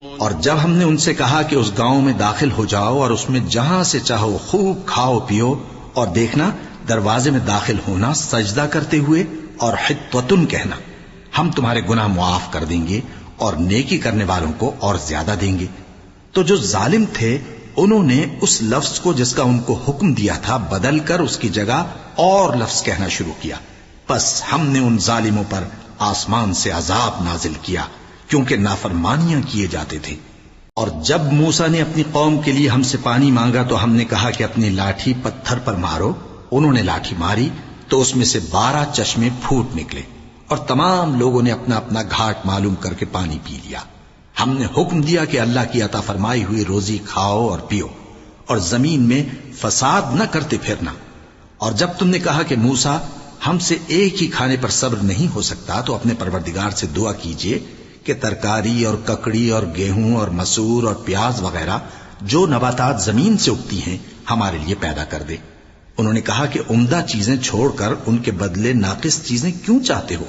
اور جب ہم نے ان سے کہا کہ اس گاؤں میں داخل ہو جاؤ اور اس میں جہاں سے چاہو خوب کھاؤ پیو، اور دیکھنا دروازے میں داخل ہونا سجدہ کرتے ہوئے اور حطوتن کہنا، ہم تمہارے گناہ معاف کر دیں گے اور نیکی کرنے والوں کو اور زیادہ دیں گے، تو جو ظالم تھے انہوں نے اس لفظ کو جس کا ان کو حکم دیا تھا بدل کر اس کی جگہ اور لفظ کہنا شروع کیا، پس ہم نے ان ظالموں پر آسمان سے عذاب نازل کیا کیونکہ نافرمانیاں کیے جاتے تھے۔ اور جب موسیٰ نے اپنی قوم کے لیے ہم سے پانی مانگا تو ہم نے کہا کہ اپنی لاٹھی پتھر پر مارو، انہوں نے لاٹھی ماری تو اس میں سے 12 چشمے پھوٹ نکلے، اور تمام لوگوں نے اپنا اپنا گھاٹ معلوم کر کے پانی پی لیا۔ ہم نے حکم دیا کہ اللہ کی عطا فرمائی ہوئی روزی کھاؤ اور پیو، اور زمین میں فساد نہ کرتے پھرنا۔ اور جب تم نے کہا کہ موسیٰ ہم سے ایک ہی کھانے پر صبر نہیں ہو سکتا تو اپنے پروردگار سے دعا کیجئے کہ ترکاری اور ککڑی اور گیہوں اور مسور اور پیاز وغیرہ جو نباتات زمین سے اگتی ہیں ہمارے لیے پیدا کر دے۔ انہوں نے کہا کہ عمدہ چیزیں چھوڑ کر ان کے بدلے ناقص چیزیں کیوں چاہتے ہو؟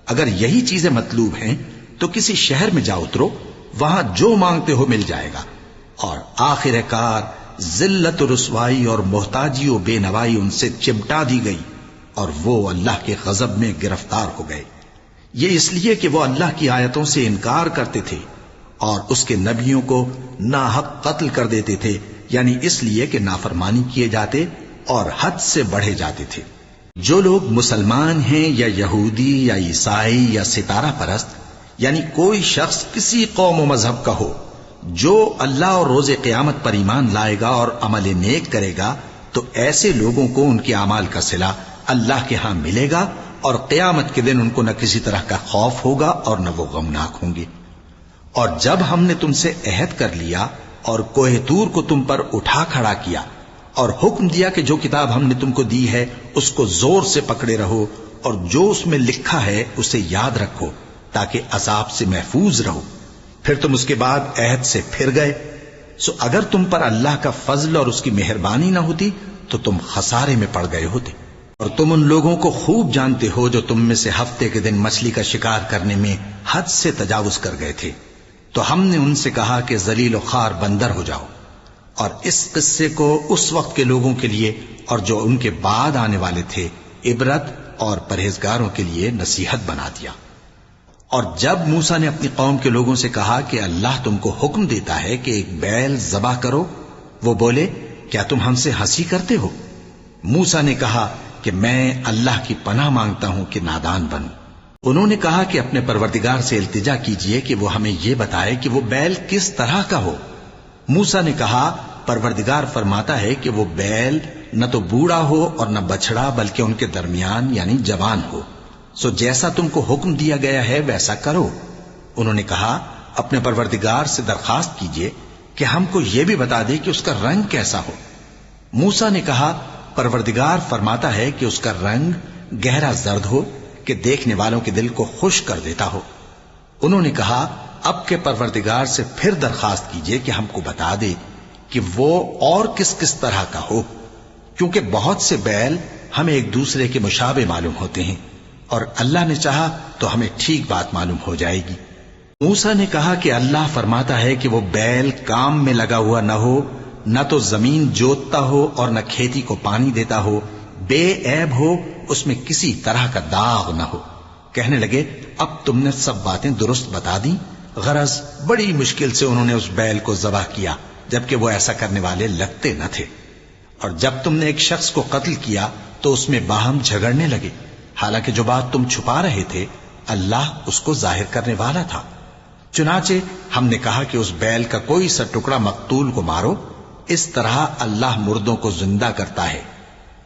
اگر یہی چیزیں مطلوب ہیں تو کسی شہر میں جا اترو، وہاں جو مانگتے ہو مل جائے گا۔ اور آخر کار ذلت و رسوائی اور محتاجی و بے نوائی ان سے چمٹا دی گئی، اور وہ اللہ کے غضب میں گرفتار ہو گئے، یہ اس لیے کہ وہ اللہ کی آیتوں سے انکار کرتے تھے اور اس کے نبیوں کو ناحق قتل کر دیتے تھے، یعنی اس لیے کہ نافرمانی کیے جاتے اور حد سے بڑھے جاتے تھے۔ جو لوگ مسلمان ہیں یا یہودی یا عیسائی یا ستارہ پرست، یعنی کوئی شخص کسی قوم و مذہب کا ہو، جو اللہ اور روز قیامت پر ایمان لائے گا اور عمل نیک کرے گا تو ایسے لوگوں کو ان کے اعمال کا صلہ اللہ کے ہاں ملے گا، اور قیامت کے دن ان کو نہ کسی طرح کا خوف ہوگا اور نہ وہ غمناک ہوں گے۔ اور جب ہم نے تم سے عہد کر لیا اور کوہ طور کو تم پر اٹھا کھڑا کیا اور حکم دیا کہ جو کتاب ہم نے تم کو دی ہے اس کو زور سے پکڑے رہو اور جو اس میں لکھا ہے اسے یاد رکھو تاکہ عذاب سے محفوظ رہو، پھر تم اس کے بعد عہد سے پھر گئے، سو اگر تم پر اللہ کا فضل اور اس کی مہربانی نہ ہوتی تو تم خسارے میں پڑ گئے ہوتے۔ اور تم ان لوگوں کو خوب جانتے ہو جو تم میں سے ہفتے کے دن مچھلی کا شکار کرنے میں حد سے تجاوز کر گئے تھے، تو ہم نے ان سے کہا کہ ذلیل و خوار بندر ہو جاؤ، اور اس قصے کو اس وقت کے لوگوں کے لیے اور جو ان کے بعد آنے والے تھے عبرت اور پرہیزگاروں کے لیے نصیحت بنا دیا۔ اور جب موسیٰ نے اپنی قوم کے لوگوں سے کہا کہ اللہ تم کو حکم دیتا ہے کہ ایک بیل ذبح کرو، وہ بولے کیا تم ہم سے ہنسی کرتے ہو؟ موسیٰ نے کہا کہ میں اللہ کی پناہ مانگتا ہوں کہ نادان بنوں۔ انہوں نے کہا کہ اپنے پروردگار سے التجا کیجئے کہ وہ ہمیں یہ بتائے کہ وہ بیل کس طرح کا ہو۔ موسیٰ نے کہا پروردگار فرماتا ہے کہ وہ بیل نہ تو بوڑھا ہو اور نہ بچڑا بلکہ ان کے درمیان یعنی جوان ہو، سو جیسا تم کو حکم دیا گیا ہے ویسا کرو۔ انہوں نے کہا اپنے پروردگار سے درخواست کیجئے کہ ہم کو یہ بھی بتا دے کہ اس کا رنگ کیسا ہو۔ موسیٰ نے کہا پروردگار فرماتا ہے کہ اس کا رنگ گہرا زرد ہو کہ دیکھنے والوں کے دل کو خوش کر دیتا ہو۔ انہوں نے کہا اب کے پروردگار سے پھر درخواست کیجئے کہ ہم کو بتا دے کہ وہ اور کس کس طرح کا ہو، کیونکہ بہت سے بیل ہمیں ایک دوسرے کے مشابہ معلوم ہوتے ہیں، اور اللہ نے چاہا تو ہمیں ٹھیک بات معلوم ہو جائے گی۔ موسیٰ نے کہا کہ اللہ فرماتا ہے کہ وہ بیل کام میں لگا ہوا نہ ہو، نہ تو زمین جوتتا ہو اور نہ کھیتی کو پانی دیتا ہو، بے عیب ہو، اس میں کسی طرح کا داغ نہ ہو۔ کہنے لگے اب تم نے سب باتیں درست بتا دیں۔ غرض بڑی مشکل سے انہوں نے اس بیل کو ذبح کیا جبکہ وہ ایسا کرنے والے لگتے نہ تھے۔ اور جب تم نے ایک شخص کو قتل کیا تو اس میں باہم جھگڑنے لگے، حالانکہ جو بات تم چھپا رہے تھے اللہ اس کو ظاہر کرنے والا تھا۔ چنانچہ ہم نے کہا کہ اس بیل کا کوئی سا ٹکڑا مقتول کو مارو، اس طرح اللہ مردوں کو زندہ کرتا ہے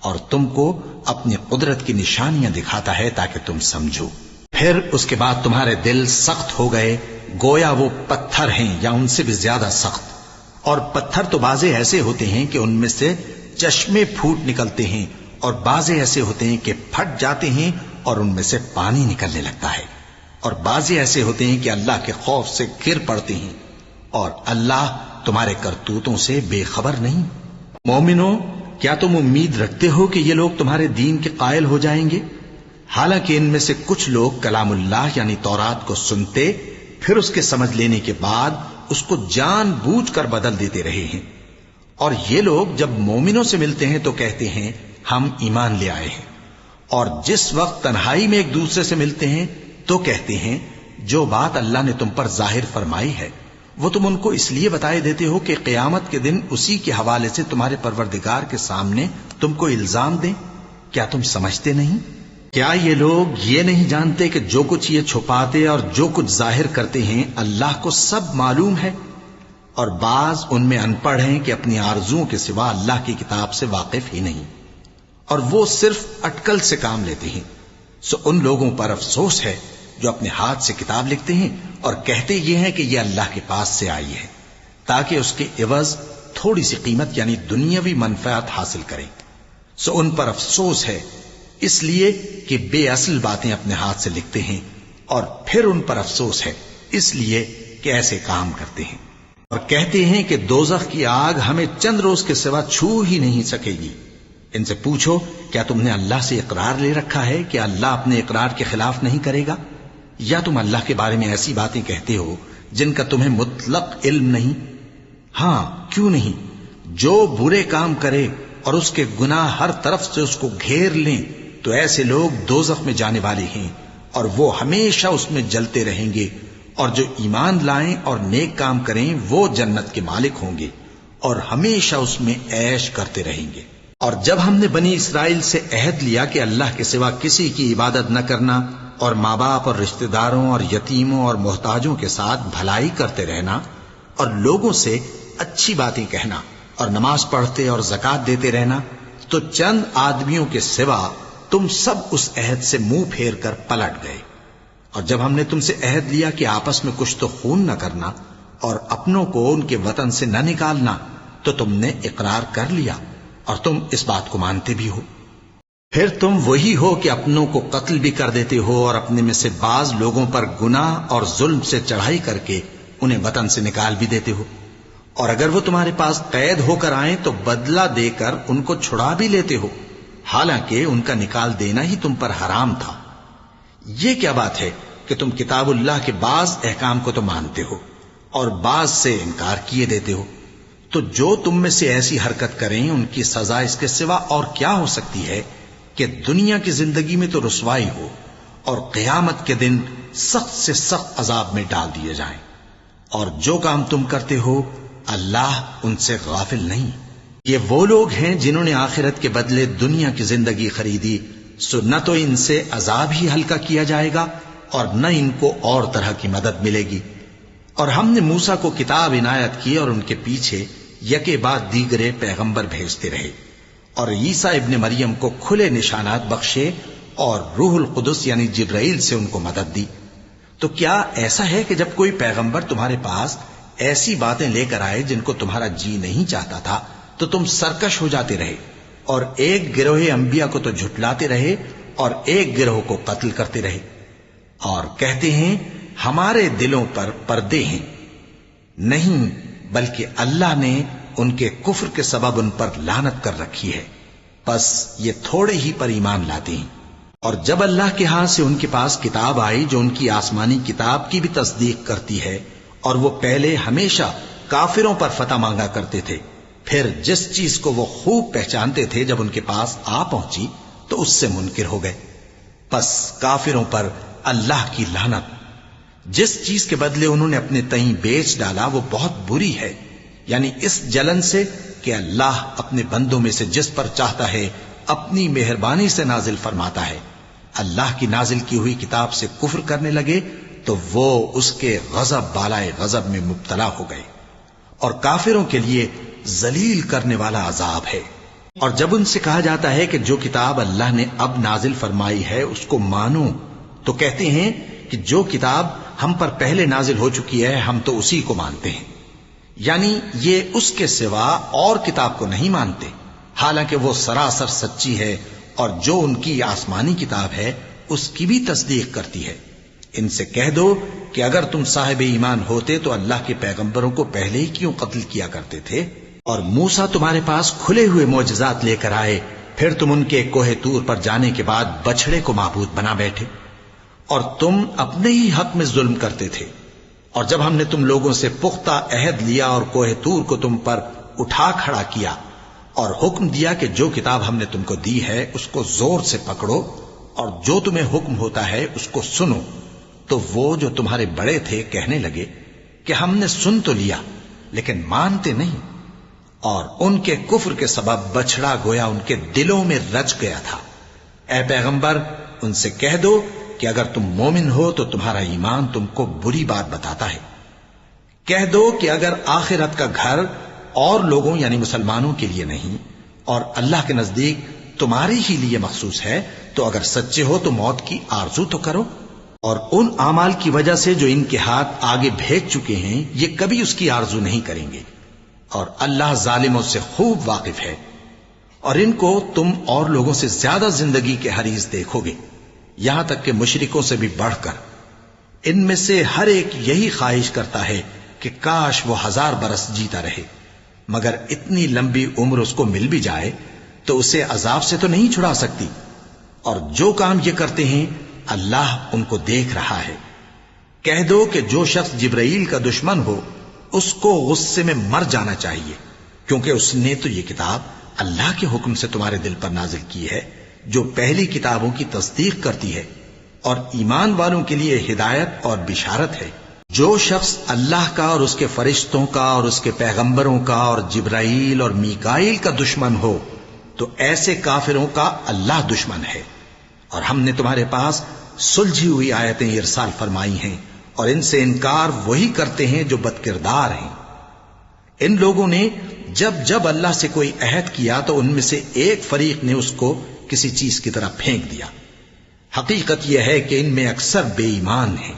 اور تم کو اپنی قدرت کی نشانیاں دکھاتا ہے تاکہ تم سمجھو۔ پھر اس کے بعد تمہارے دل سخت ہو گئے گویا وہ پتھر ہیں یا ان سے بھی زیادہ سخت، اور پتھر تو بعضے ایسے ہوتے ہیں کہ ان میں سے چشمے پھوٹ نکلتے ہیں، اور بعضے ایسے ہوتے ہیں کہ پھٹ جاتے ہیں اور ان میں سے پانی نکلنے لگتا ہے، اور بعضے ایسے ہوتے ہیں کہ اللہ کے خوف سے گر پڑتے ہیں، اور اللہ تمہارے کرتوتوں سے بے خبر نہیں۔ مومنو کیا تم امید رکھتے ہو کہ یہ لوگ تمہارے دین کے قائل ہو جائیں گے؟ حالانکہ ان میں سے کچھ لوگ کلام اللہ یعنی تورات کو سنتے پھر اس کے سمجھ لینے کے بعد اس کو جان بوجھ کر بدل دیتے رہے ہیں۔ اور یہ لوگ جب مومنوں سے ملتے ہیں تو کہتے ہیں ہم ایمان لے آئے ہیں، اور جس وقت تنہائی میں ایک دوسرے سے ملتے ہیں تو کہتے ہیں جو بات اللہ نے تم پر ظاہر فرمائی ہے وہ تم ان کو اس لیے بتائے دیتے ہو کہ قیامت کے دن اسی کے حوالے سے تمہارے پروردگار کے سامنے تم کو الزام دیں۔ کیا تم سمجھتے نہیں؟ کیا یہ لوگ یہ نہیں جانتے کہ جو کچھ یہ چھپاتے اور جو کچھ ظاہر کرتے ہیں اللہ کو سب معلوم ہے؟ اور بعض ان میں ان پڑھ ہیں کہ اپنی آرزوؤں کے سوا اللہ کی کتاب سے واقف ہی نہیں، اور وہ صرف اٹکل سے کام لیتے ہیں۔ سو ان لوگوں پر افسوس ہے جو اپنے ہاتھ سے کتاب لکھتے ہیں اور کہتے یہ ہیں کہ یہ اللہ کے پاس سے آئی ہے تاکہ اس کے عوض تھوڑی سی قیمت یعنی دنیاوی منفعت حاصل کریں۔ سو ان پر افسوس ہے اس لیے کہ بے اصل باتیں اپنے ہاتھ سے لکھتے ہیں، اور پھر ان پر افسوس ہے اس لیے کہ ایسے کام کرتے ہیں، اور کہتے ہیں کہ دوزخ کی آگ ہمیں چند روز کے سوا چھو ہی نہیں سکے گی۔ ان سے پوچھو کیا تم نے اللہ سے اقرار لے رکھا ہے کہ اللہ اپنے اقرار کے خلاف نہیں کرے گا؟ یا تم اللہ کے بارے میں ایسی باتیں کہتے ہو جن کا تمہیں مطلق علم نہیں؟ ہاں کیوں نہیں، جو برے کام کرے اور اس کے گناہ ہر طرف سے اس کو گھیر لیں تو ایسے لوگ دوزخ میں جانے والے ہیں، اور وہ ہمیشہ اس میں جلتے رہیں گے، اور جو ایمان لائیں اور نیک کام کریں وہ جنت کے مالک ہوں گے اور ہمیشہ اس میں عیش کرتے رہیں گے۔ اور جب ہم نے بنی اسرائیل سے عہد لیا کہ اللہ کے سوا کسی کی عبادت نہ کرنا، اور ماں باپ اور رشتہ داروں اور یتیموں اور محتاجوں کے ساتھ بھلائی کرتے رہنا، اور لوگوں سے اچھی باتیں کہنا، اور نماز پڑھتے اور زکوٰۃ دیتے رہنا، تو چند آدمیوں کے سوا تم سب اس عہد سے منہ پھیر کر پلٹ گئے۔ اور جب ہم نے تم سے عہد لیا کہ آپس میں کچھ تو خون نہ کرنا اور اپنوں کو ان کے وطن سے نہ نکالنا، تو تم نے اقرار کر لیا اور تم اس بات کو مانتے بھی ہو۔ پھر تم وہی ہو کہ اپنوں کو قتل بھی کر دیتے ہو، اور اپنے میں سے بعض لوگوں پر گناہ اور ظلم سے چڑھائی کر کے انہیں وطن سے نکال بھی دیتے ہو، اور اگر وہ تمہارے پاس قید ہو کر آئیں تو بدلہ دے کر ان کو چھڑا بھی لیتے ہو، حالانکہ ان کا نکال دینا ہی تم پر حرام تھا۔ یہ کیا بات ہے کہ تم کتاب اللہ کے بعض احکام کو تو مانتے ہو اور بعض سے انکار کیے دیتے ہو؟ تو جو تم میں سے ایسی حرکت کریں ان کی سزا اس کے سوا اور کیا ہو سکتی ہے کہ دنیا کی زندگی میں تو رسوائی ہو اور قیامت کے دن سخت سے سخت عذاب میں ڈال دیے جائیں۔ اور جو کام تم کرتے ہو اللہ ان سے غافل نہیں۔ یہ وہ لوگ ہیں جنہوں نے آخرت کے بدلے دنیا کی زندگی خریدی، سو نہ تو ان سے عذاب ہی ہلکا کیا جائے گا اور نہ ان کو اور طرح کی مدد ملے گی۔ اور ہم نے موسیٰ کو کتاب عنایت کی اور ان کے پیچھے یکے بعد دیگرے پیغمبر بھیجتے رہے، اور عیسیٰ ابن مریم کو کھلے نشانات بخشے اور روح القدس یعنی جبرائیل سے ان کو مدد دی۔ تو کیا ایسا ہے کہ جب کوئی پیغمبر تمہارے پاس ایسی باتیں لے کر آئے جن کو تمہارا جی نہیں چاہتا تھا تو تم سرکش ہو جاتے رہے، اور ایک گروہ انبیاء کو تو جھٹلاتے رہے اور ایک گروہ کو قتل کرتے رہے، اور کہتے ہیں ہمارے دلوں پر پردے ہیں؟ نہیں، بلکہ اللہ نے ان کے کفر کے سبب ان پر لعنت کر رکھی ہے، بس یہ تھوڑے ہی پر ایمان لاتے ہیں۔ اور جب اللہ کے ہاں سے ان کے پاس کتاب آئی جو ان کی آسمانی کتاب کی بھی تصدیق کرتی ہے، اور وہ پہلے ہمیشہ کافروں پر فتح مانگا کرتے تھے، پھر جس چیز کو وہ خوب پہچانتے تھے جب ان کے پاس آ پہنچی تو اس سے منکر ہو گئے، پس کافروں پر اللہ کی لعنت۔ جس چیز کے بدلے انہوں نے اپنے تئیں بیچ ڈالا وہ بہت بری ہے، یعنی اس جلن سے کہ اللہ اپنے بندوں میں سے جس پر چاہتا ہے اپنی مہربانی سے نازل فرماتا ہے۔ اللہ کی نازل کی ہوئی کتاب سے کفر کرنے لگے تو وہ اس کے غضب بالائے غضب میں مبتلا ہو گئے، اور کافروں کے لیے ذلیل کرنے والا عذاب ہے۔ اور جب ان سے کہا جاتا ہے کہ جو کتاب اللہ نے اب نازل فرمائی ہے اس کو مانو، تو کہتے ہیں کہ جو کتاب ہم پر پہلے نازل ہو چکی ہے ہم تو اسی کو مانتے ہیں، یعنی یہ اس کے سوا اور کتاب کو نہیں مانتے، حالانکہ وہ سراسر سچی ہے، اور جو ان کی آسمانی کتاب ہے اس کی بھی تصدیق کرتی ہے۔ ان سے کہہ دو کہ اگر تم صاحب ایمان ہوتے تو اللہ کے پیغمبروں کو پہلے ہی کیوں قتل کیا کرتے تھے؟ اور موسیٰ تمہارے پاس کھلے ہوئے معجزات لے کر آئے، پھر تم ان کے کوہ طور پر جانے کے بعد بچڑے کو معبود بنا بیٹھے، اور تم اپنے ہی حق میں ظلم کرتے تھے، اور جب ہم نے تم لوگوں سے پختہ عہد لیا اور کوہ طور کو تم پر اٹھا کھڑا کیا اور حکم دیا کہ جو کتاب ہم نے تم کو دی ہے اس کو زور سے پکڑو اور جو تمہیں حکم ہوتا ہے اس کو سنو، تو وہ جو تمہارے بڑے تھے کہنے لگے کہ ہم نے سن تو لیا لیکن مانتے نہیں، اور ان کے کفر کے سبب بچڑا گویا ان کے دلوں میں رچ گیا تھا۔ اے پیغمبر ان سے کہہ دو کہ اگر تم مومن ہو تو تمہارا ایمان تم کو بری بات بتاتا ہے۔ کہہ دو کہ اگر آخرت کا گھر اور لوگوں یعنی مسلمانوں کے لیے نہیں اور اللہ کے نزدیک تمہارے ہی لیے مخصوص ہے تو اگر سچے ہو تو موت کی آرزو تو کرو، اور ان اعمال کی وجہ سے جو ان کے ہاتھ آگے بھیج چکے ہیں یہ کبھی اس کی آرزو نہیں کریں گے، اور اللہ ظالموں سے خوب واقف ہے۔ اور ان کو تم اور لوگوں سے زیادہ زندگی کے حریص دیکھو گے، یہاں تک کہ مشرکوں سے بھی بڑھ کر۔ ان میں سے ہر ایک یہی خواہش کرتا ہے کہ کاش وہ 1000 برس جیتا رہے، مگر اتنی لمبی عمر اس کو مل بھی جائے تو اسے عذاب سے تو نہیں چھڑا سکتی، اور جو کام یہ کرتے ہیں اللہ ان کو دیکھ رہا ہے۔ کہہ دو کہ جو شخص جبرائیل کا دشمن ہو اس کو غصے میں مر جانا چاہیے، کیونکہ اس نے تو یہ کتاب اللہ کے حکم سے تمہارے دل پر نازل کی ہے جو پہلی کتابوں کی تصدیق کرتی ہے اور ایمان والوں کے لیے ہدایت اور بشارت ہے۔ جو شخص اللہ کا اور اس کے فرشتوں کا اور اس کے پیغمبروں کا اور جبرائیل اور میکائیل کا دشمن ہو تو ایسے کافروں کا اللہ دشمن ہے۔ اور ہم نے تمہارے پاس سلجھی ہوئی آیتیں ارسال فرمائی ہیں اور ان سے انکار وہی کرتے ہیں جو بد کردار ہیں۔ ان لوگوں نے جب جب اللہ سے کوئی عہد کیا تو ان میں سے ایک فریق نے اس کو کسی چیز کی طرح پھینک دیا۔ حقیقت یہ ہے کہ ان میں اکثر بے ایمان ہیں،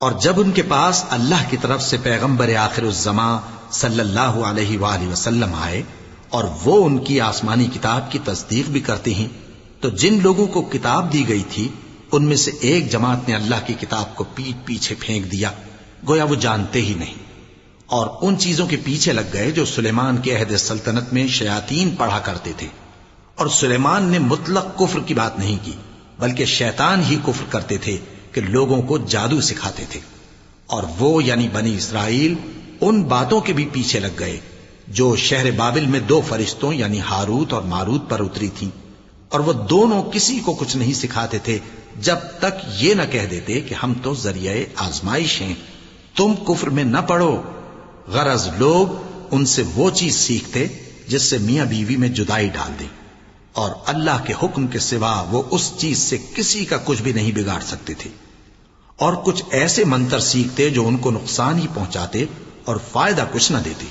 اور جب ان کے پاس اللہ کی طرف سے پیغمبر آخر الزماں صلی اللہ علیہ وآلہ وسلم آئے اور وہ ان کی آسمانی کتاب کی تصدیق بھی کرتے ہیں، تو جن لوگوں کو کتاب دی گئی تھی ان میں سے ایک جماعت نے اللہ کی کتاب کو پیٹ پیچھے پھینک دیا، گویا وہ جانتے ہی نہیں، اور ان چیزوں کے پیچھے لگ گئے جو سلیمان کے عہد سلطنت میں شیاطین پڑھا کرتے تھے۔ اور سلیمان نے مطلق کفر کی بات نہیں کی، بلکہ شیطان ہی کفر کرتے تھے کہ لوگوں کو جادو سکھاتے تھے، اور وہ یعنی بنی اسرائیل ان باتوں کے بھی پیچھے لگ گئے جو شہر بابل میں 2 فرشتوں یعنی ہاروت اور ماروت پر اتری تھی، اور وہ دونوں کسی کو کچھ نہیں سکھاتے تھے جب تک یہ نہ کہہ دیتے کہ ہم تو ذریعہ آزمائش ہیں، تم کفر میں نہ پڑو۔ غرض لوگ ان سے وہ چیز سیکھتے جس سے میاں بیوی میں جدائی ڈال دیں، اور اللہ کے حکم کے سوا وہ اس چیز سے کسی کا کچھ بھی نہیں بگاڑ سکتے تھے، اور کچھ ایسے منتر سیکھتے جو ان کو نقصان ہی پہنچاتے اور فائدہ کچھ نہ دیتے،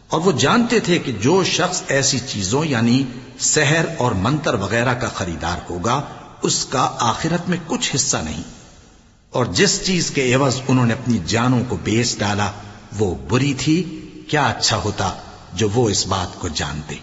اور وہ جانتے تھے کہ جو شخص ایسی چیزوں یعنی سحر اور منتر وغیرہ کا خریدار ہوگا اس کا آخرت میں کچھ حصہ نہیں، اور جس چیز کے عوض انہوں نے اپنی جانوں کو بیچ ڈالا وہ بری تھی، کیا اچھا ہوتا جو وہ اس بات کو جانتے۔